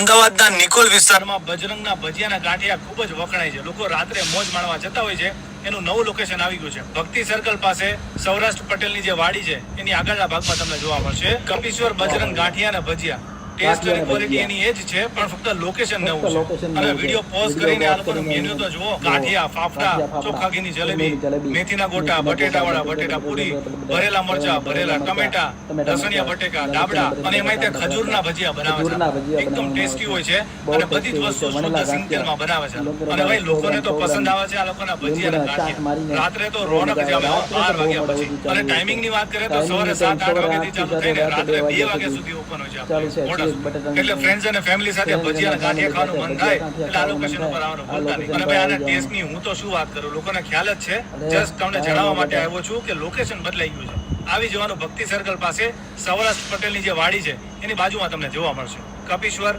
અમદાવાદના નિકોલ વિસ્તારમાં બજરંગના ભજીયાના ગાંઠિયા ખૂબ જ વખણાય છે. લોકો રાત્રે મોજ માણવા જતા હોય છે. એનું નવું લોકેશન આવી ગયું છે. ભક્તિ સર્કલ પાસે સૌરાષ્ટ્ર પટેલની જે વાડી છે એની આગળના ભાગમાં તમને જોવા મળશે કપીશ્વર બજરંગ ગાંઠિયા અને ભજીયા. ટેસ્ટ અને ક્વોલિટી એની એ જ છે, પણ ફક્ત લોકેશન નવું છે. અને વિડિયો પોઝ કરીને આ લોકોનો મેન્યુ તો જુઓ. ગાંઠિયા, ફાફડા, ચોખા ઘીની જલેબી, મેથીના ગોટા, બટેટાવાળા, બટેટા પૂરી, ભરેલા મરચા, ભરેલા ટમેટા, લસણિયા બટેકા, ડાબડા અને એમાં તે ખજૂરના ભજીયા બનાવે છે. એકદમ ટેસ્ટી હોય છે અને બધી જ વસ્તુ શુદ્ધ સિંગતેલમાં બનાવે છે. અને ભાઈ લોકોને તો પસંદ આવે છે આ લોકોના ભજીયા અને ગાંઠિયા. રાત્રે તો રોનક જ આવે 12 વાગ્યા પછી. અને ટાઈમિંગ ની વાત કરીએ તો સવારે 7-8 વાગ્યાથી ચાલુ થઈને રાત્રે 2 વાગ્યા સુધી ઓપન હોય છે. એટલે ફ્રેન્ડ્સ અને ફેમિલી સાથે ભજીયા અને ગાંઠિયા ખાવાનું મન થાય એટલે આ લોકેશન ઉપર આવવાનું ભૂલતા નહીં. અને ભાઈ આના ટેસ્ટ ની હું તો શું વાત કરું, લોકોને ખ્યાલ જ છે. જસ્ટ તમને જણાવવા માટે આવ્યો છું કે લોકેશન બદલાઈ ગયું છે. આવી જવાનું ભક્તિ સર્કલ પાસે સૌરાષ્ટ્ર પટેલની જે વાડી છે એની બાજુમાં તમને જોવા મળશે કપીશ્વર